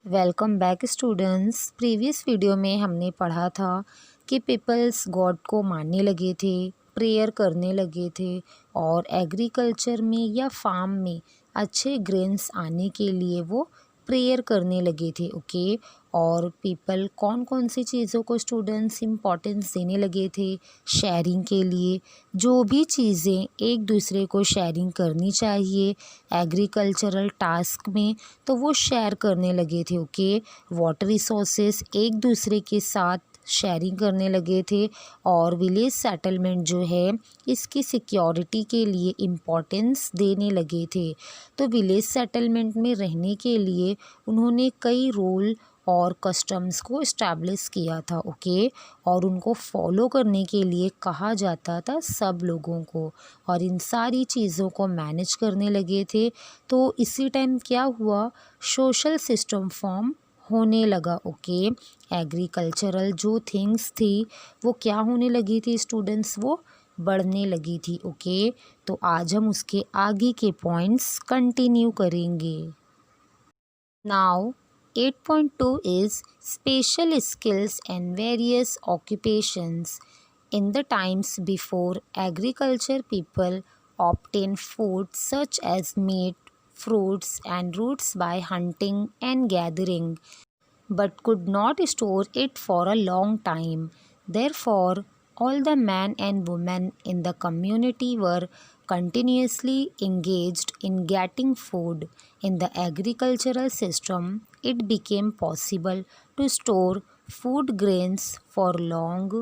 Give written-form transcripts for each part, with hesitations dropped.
Welcome back students. Previous video में हमने पढ़ा था कि पीपल्स गॉड को मानने लगे थे, प्रेयर करने लगे थे और एग्रीकल्चर में या फार्म में अच्छे ग्रेन्स आने के लिए वो प्रेयर करने लगे थे। ओके। और पीपल कौन कौन सी चीज़ों को स्टूडेंट्स इम्पोर्टेंस देने लगे थे शेयरिंग के लिए। जो भी चीज़ें एक दूसरे को शेयरिंग करनी चाहिए एग्रीकल्चरल टास्क में, तो वो शेयर करने लगे थे। ओके। वाटर रिसोर्सेस एक दूसरे के साथ शेयरिंग करने लगे थे और विलेज सेटलमेंट जो है इसकी सिक्योरिटी के लिए इम्पोर्टेंस देने लगे थे। तो विलेज सेटलमेंट में रहने के लिए उन्होंने कई रूल और कस्टम्स को इस्टेब्लिश किया था। ओके। और उनको फॉलो करने के लिए कहा जाता था सब लोगों को, और इन सारी चीज़ों को मैनेज करने लगे थे। तो इसी टाइम क्या हुआ, सोशल सिस्टम फॉर्म होने लगा। ओके। एग्रीकल्चरल जो थिंग्स थी वो क्या होने लगी थी स्टूडेंट्स, वो बढ़ने लगी थी। ओके। तो आज हम उसके आगे के पॉइंट्स कंटिन्यू करेंगे। Now 8.2 is special skills and various occupations. In the times before agriculture, people obtained food such as meat, fruits, and roots by hunting and gathering, but could not store it for a long time. Therefore, all the men and women in the community were continuously engaged in getting food. In the agricultural system, it became possible to store food grains for long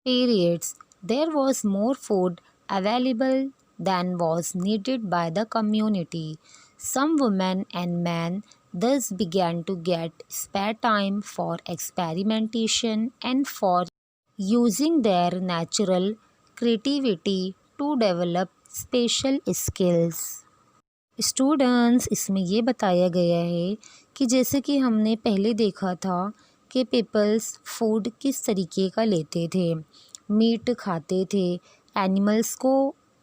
periods. There was more food available than was needed by the community. Some women and men thus began to get spare time for experimentation and for using their natural creativity to develop special skills. Students, इसमें ये बताया गया है कि जैसे कि हमने पहले देखा था कि पीपल्स फूड किस तरीके का लेते थे। मीट खाते थे, एनिमल्स को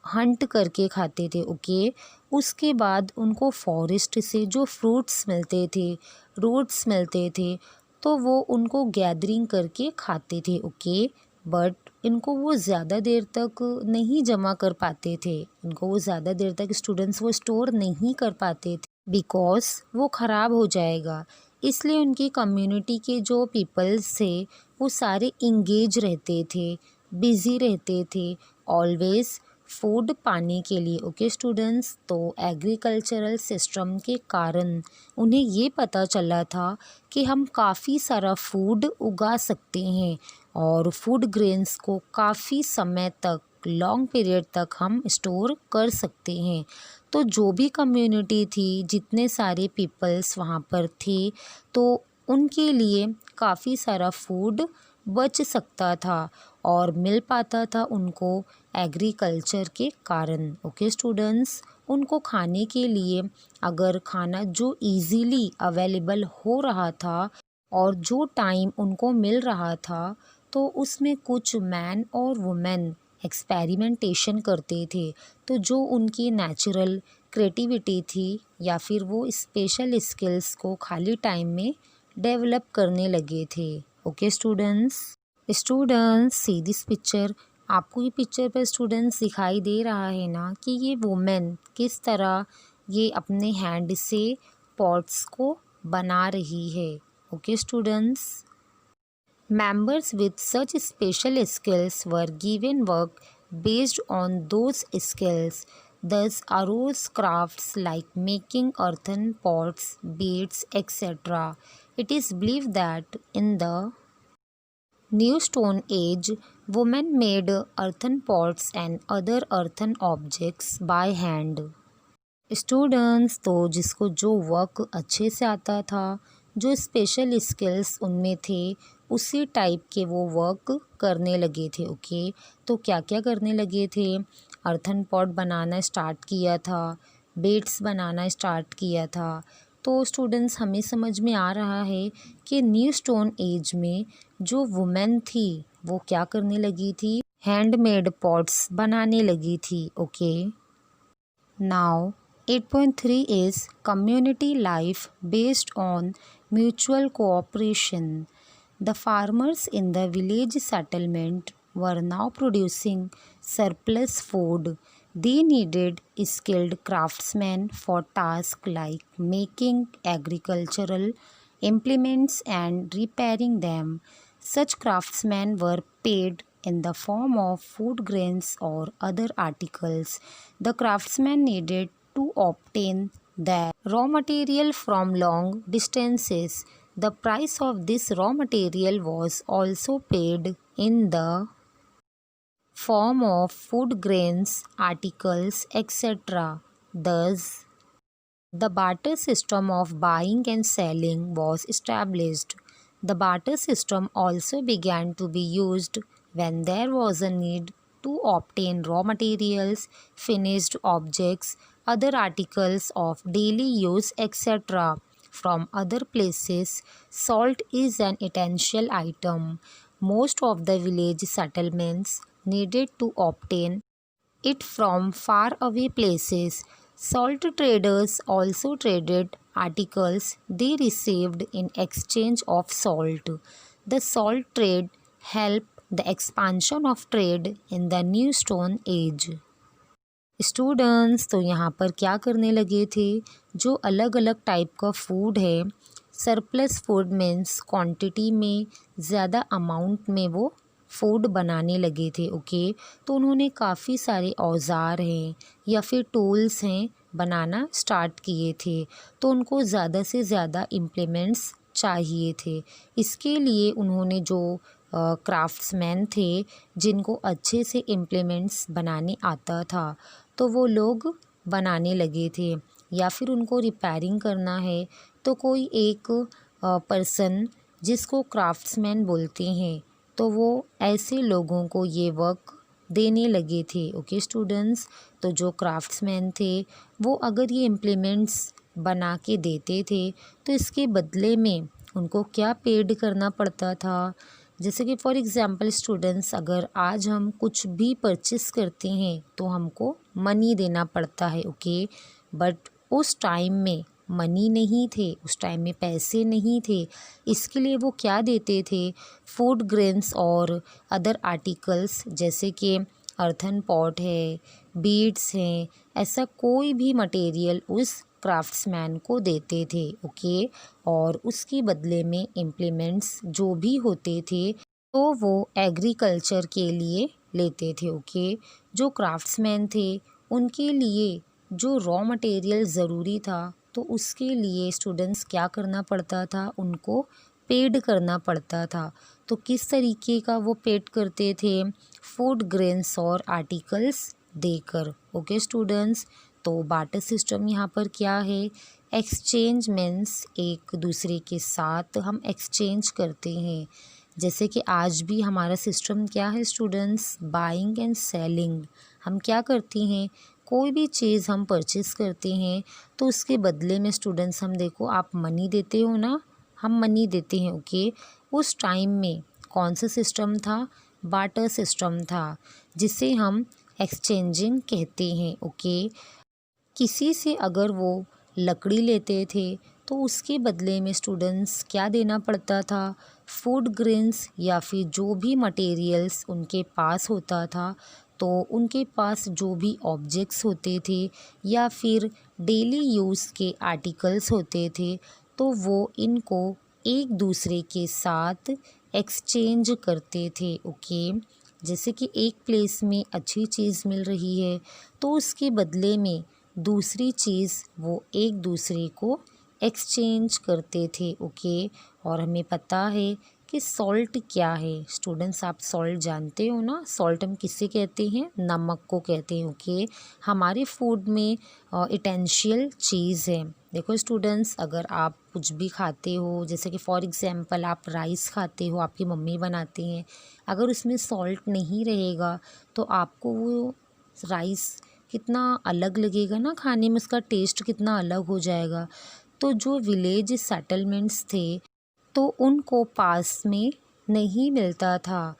हंट करके खाते थे। ओके। उसके बाद उनको फॉरेस्ट से जो फ्रूट्स मिलते थे, रूट्स मिलते थे, तो वो उनको गैदरिंग करके खाते थे। ओके। बट इनको वो ज़्यादा देर तक नहीं जमा कर पाते थे, इनको वो ज़्यादा देर तक स्टूडेंट्स वो स्टोर नहीं कर पाते थे बिकॉज वो ख़राब हो जाएगा। इसलिए उनकी कम्युनिटी के जो पीपल्स थे वो सारे इंगेज रहते थे, बिज़ी रहते थे ऑलवेज़ फूड पाने के लिए। ओके स्टूडेंट्स, तो एग्रीकल्चरल सिस्टम के कारण उन्हें ये पता चला था कि हम काफ़ी सारा फूड उगा सकते हैं और फूड ग्रेन्स को काफ़ी समय तक, लॉन्ग पीरियड तक हम स्टोर कर सकते हैं। तो जो भी कम्युनिटी थी, जितने सारे पीपल्स वहाँ पर थे, तो उनके लिए काफ़ी सारा फूड बच सकता था और मिल पाता था उनको एग्रीकल्चर के कारण। ओके स्टूडेंट्स, उनको खाने के लिए अगर खाना जो इजीली अवेलेबल हो रहा था और जो टाइम उनको मिल रहा था, तो उसमें कुछ मैन और वुमेन एक्सपेरिमेंटेशन करते थे। तो जो उनकी नेचुरल क्रिएटिविटी थी या फिर वो स्पेशल स्किल्स को खाली टाइम में डेवलप करने लगे थे। Okay students, see this picture. आपको ये पिक्चर पर स्टूडेंट्स दिखाई दे रहा है ना कि ये वुमेन किस तरह ये अपने हैंड से पॉट्स को बना रही है। Okay students, members with such special skills were given work based on those skills. Thus arose crafts like making earthen pots, beads, etc. It is believed that in the New Stone Age, women made earthen pots and other earthen objects by hand. Students, तो जिसको जो work अच्छे से आता था, जो special skills उनमें थे, उसी टाइप के वो वर्क करने लगे थे। ओके। तो क्या क्या करने लगे थे, अर्थन पॉट बनाना स्टार्ट किया था, बेड्स बनाना स्टार्ट किया था। तो स्टूडेंट्स, हमें समझ में आ रहा है कि न्यू स्टोन एज में जो वुमेन थी वो क्या करने लगी थी, हैंडमेड पॉट्स बनाने लगी थी। Okay. Now 8.3 is community life based on mutual cooperation. The farmers in the village settlement were now producing surplus food. They needed skilled craftsmen for tasks like making agricultural implements and repairing them. Such craftsmen were paid in the form of food grains or other articles. The craftsmen needed to obtain their raw material from long distances. The price of this raw material was also paid in the form of food grains, articles, etc. Thus, the barter system of buying and selling was established. The barter system also began to be used when there was a need to obtain raw materials, finished objects, other articles of daily use, etc. from other places. Salt is an essential item. Most of the village settlements needed to obtain it from faraway places. Salt traders also traded articles they received in exchange of salt. The salt trade helped the expansion of trade in the New Stone Age. Students तो यहाँ पर क्या करने लगे थे, जो अलग अलग टाइप का फूड है, सरप्लस फूड मीन्स क्वांटिटी में ज़्यादा अमाउंट में वो फूड बनाने लगे थे। ओके, तो उन्होंने काफ़ी सारे औज़ार हैं या फिर टूल्स हैं बनाना स्टार्ट किए थे। तो उनको ज़्यादा से ज़्यादा इम्प्लीमेंट्स चाहिए थे। इसके लिए उन्होंने जो क्राफ्ट्समैन थे जिनको अच्छे से इम्प्लीमेंट्स बनाने आता था, तो वो लोग बनाने लगे थे। या फिर उनको रिपेयरिंग करना है तो कोई एक पर्सन जिसको क्राफ्ट्समैन बोलते हैं, तो वो ऐसे लोगों को ये वर्क देने लगे थे। ओके स्टूडेंट्स, तो जो क्राफ्ट्समैन थे वो अगर ये इम्प्लीमेंट्स बना के देते थे तो इसके बदले में उनको क्या पेड करना पड़ता था। जैसे कि फॉर एग्ज़ाम्पल स्टूडेंट्स, अगर आज हम कुछ भी परचेस करते हैं तो हमको मनी देना पड़ता है। ओके, बट उस टाइम में मनी नहीं थे, उस टाइम में पैसे नहीं थे। इसके लिए वो क्या देते थे, फूड ग्रेन्स और अदर आर्टिकल्स जैसे कि अर्थन पॉट है, बीड्स हैं, ऐसा कोई भी मटेरियल उस क्राफ्ट्समैन को देते थे। ओके, और उसके बदले में इम्प्लीमेंट्स जो भी होते थे तो वो एग्रीकल्चर के लिए लेते थे। ओके, जो क्राफ्ट्समैन थे उनके लिए जो रॉ मटेरियल ज़रूरी था तो उसके लिए स्टूडेंट्स क्या करना पड़ता था, उनको पेड करना पड़ता था। तो किस तरीके का वो पेड करते थे, फूड ग्रेन्स और आर्टिकल्स देकर। ओके स्टूडेंट्स, तो बार्टर सिस्टम यहाँ पर क्या है, एक्सचेंज मीन्स एक दूसरे के साथ हम एक्सचेंज करते हैं। जैसे कि आज भी हमारा सिस्टम क्या है स्टूडेंट्स, बाइंग एंड सेलिंग। हम क्या करते हैं, कोई भी चीज़ हम परचेस करते हैं तो उसके बदले में स्टूडेंट्स हम देखो, आप मनी देते हो ना, हम मनी देते हैं। ओके, उस टाइम में कौन सा सिस्टम था, बार्टर सिस्टम था, जिसे हम एक्सचेंजिंग कहते हैं। ओके, किसी से अगर वो लकड़ी लेते थे तो उसके बदले में स्टूडेंट्स क्या देना पड़ता था, फूड ग्रेन्स या फिर जो भी मटेरियल्स उनके पास होता था, तो उनके पास जो भी ऑब्जेक्ट्स होते थे या फिर डेली यूज़ के आर्टिकल्स होते थे, तो वो इनको एक दूसरे के साथ एक्सचेंज करते थे। ओके, जैसे कि एक प्लेस में अच्छी चीज़ मिल रही है तो उसके बदले में दूसरी चीज़ वो एक दूसरे को एक्सचेंज करते थे। ओके, और हमें पता है कि सॉल्ट क्या है स्टूडेंट्स, आप सॉल्ट जानते हो ना, सॉल्ट हम किसे कहते हैं, नमक को कहते हैं। ओके, हमारे फूड में इटेंशियल चीज़ है। देखो स्टूडेंट्स, अगर आप कुछ भी खाते हो, जैसे कि फॉर एग्ज़ाम्पल आप राइस खाते हो, आपकी मम्मी बनाती हैं, अगर उसमें सॉल्ट नहीं रहेगा तो आपको वो राइस कितना अलग लगेगा ना खाने में, उसका टेस्ट कितना अलग हो जाएगा। तो जो विलेज सेटलमेंट्स थे तो उनको पास में नहीं मिलता था।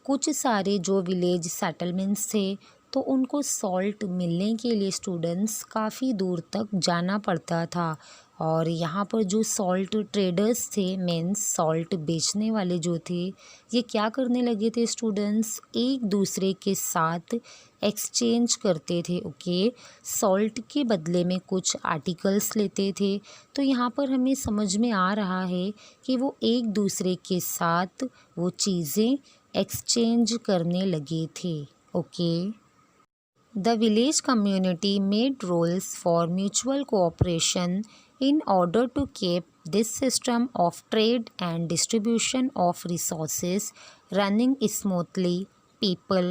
कुछ सारे जो विलेज सेटलमेंट्स थे तो उनको सॉल्ट मिलने के लिए स्टूडेंट्स काफ़ी दूर तक जाना पड़ता था। और यहाँ पर जो सॉल्ट ट्रेडर्स थे, मीन्स सॉल्ट बेचने वाले जो थे, ये क्या करने लगे थे स्टूडेंट्स, एक दूसरे के साथ एक्सचेंज करते थे। ओके, सॉल्ट के बदले में कुछ आर्टिकल्स लेते थे। तो यहाँ पर हमें समझ में आ रहा है कि वो एक दूसरे के साथ वो चीज़ें एक्सचेंज करने लगे थे। Okay, the village community made rules for mutual cooperation in order to keep this system of trade and distribution of resources running smoothly. People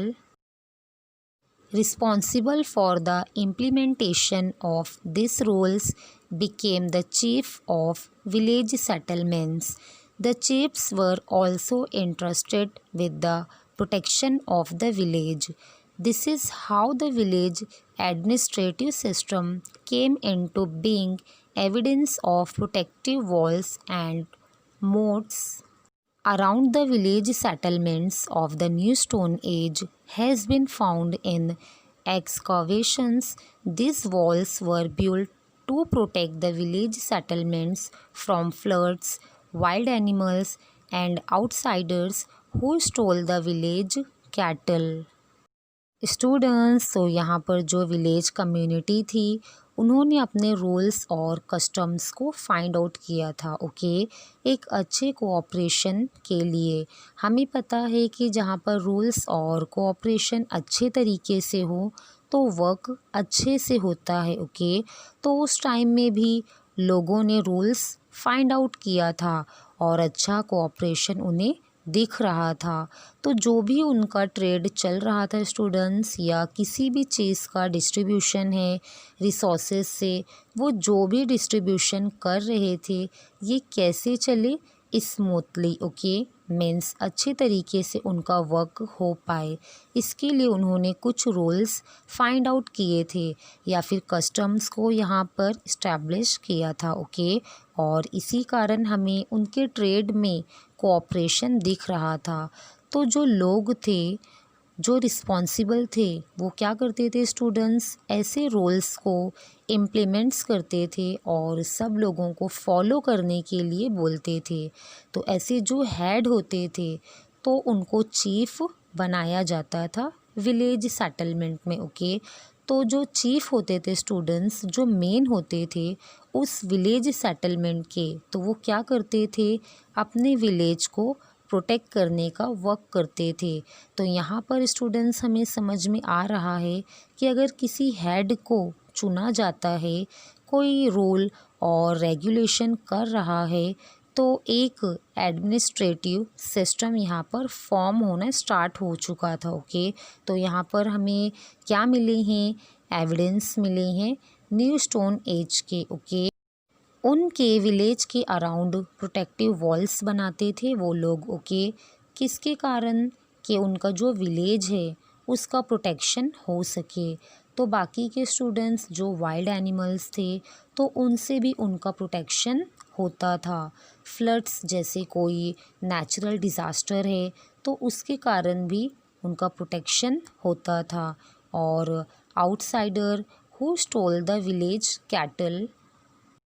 responsible for the implementation of these rules became the chief of village settlements. The chiefs were also entrusted with the protection of the village. This is how the village administrative system came into being, evidence of protective walls and moats around the village settlements of the New Stone Age has been found in excavations. These walls were built to protect the village settlements from floods, wild animals, and outsiders who stole the village cattle. Students, तो यहाँ पर जो village community थी, उन्होंने अपने rules और customs को find out किया था। ओके, एक अच्छे कोऑपरेशन के लिए हमें पता है कि जहाँ पर रूल्स और कोऑपरेशन अच्छे तरीके से हो तो वर्क अच्छे से होता है। ओके, तो उस टाइम में भी लोगों ने रूल्स फाइंड आउट किया था और अच्छा कोऑपरेशन उन्हें दिख रहा था। तो जो भी उनका ट्रेड चल रहा था स्टूडेंट्स, या किसी भी चीज़ का डिस्ट्रीब्यूशन है रिसोर्सेज से, वो जो भी डिस्ट्रीब्यूशन कर रहे थे ये कैसे चले, स्मूथली। ओके, मीन्स अच्छे तरीके से उनका वर्क हो पाए, इसके लिए उन्होंने कुछ रूल्स फाइंड आउट किए थे या फिर कस्टम्स को यहाँ पर इस्टेब्लिश किया था। ओके, और इसी कारण हमें उनके ट्रेड में कोऑपरेशन दिख रहा था। तो जो लोग थे, जो रिस्पॉन्सिबल थे, वो क्या करते थे स्टूडेंट्स, ऐसे रूल्स को इम्प्लीमेंट्स करते थे और सब लोगों को फॉलो करने के लिए बोलते थे। तो ऐसे जो हेड होते थे तो उनको चीफ बनाया जाता था विलेज सेटलमेंट में। ओके, तो जो चीफ होते थे स्टूडेंट्स, जो मेन होते थे उस विलेज सेटलमेंट के, तो वो क्या करते थे, अपने विलेज को प्रोटेक्ट करने का वर्क करते थे। तो यहाँ पर स्टूडेंट्स हमें समझ में आ रहा है कि अगर किसी हेड को चुना जाता है, कोई रूल और रेगुलेशन कर रहा है, तो एक एडमिनिस्ट्रेटिव सिस्टम यहाँ पर फॉर्म होना स्टार्ट हो चुका था। ओके, तो यहाँ पर हमें क्या मिले हैं, एविडेंस मिले हैं न्यू स्टोन एज के। ओके, उनके विलेज के अराउंड प्रोटेक्टिव वॉल्स बनाते थे वो लोग। ओके, किसके कारण, कि उनका जो विलेज है उसका प्रोटेक्शन हो सके। तो बाकी के स्टूडेंट्स जो वाइल्ड एनिमल्स थे तो उनसे भी उनका प्रोटेक्शन होता था। फ्लड्स जैसे कोई नेचुरल डिज़ास्टर है तो उसके कारण भी उनका प्रोटेक्शन होता था। और outsider who stole the village cattle,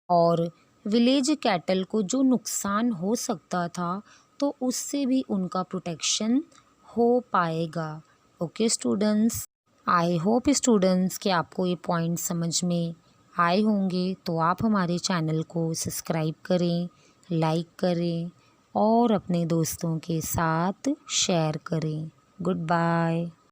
और विलेज कैटल को जो नुकसान हो सकता था तो उससे भी उनका प्रोटेक्शन हो पाएगा। Okay students, I hope students कि आपको ये पॉइंट समझ में आए होंगे। तो आप हमारे चैनल को सब्सक्राइब करें, लाइक करें और अपने दोस्तों के साथ शेयर करें। Good bye.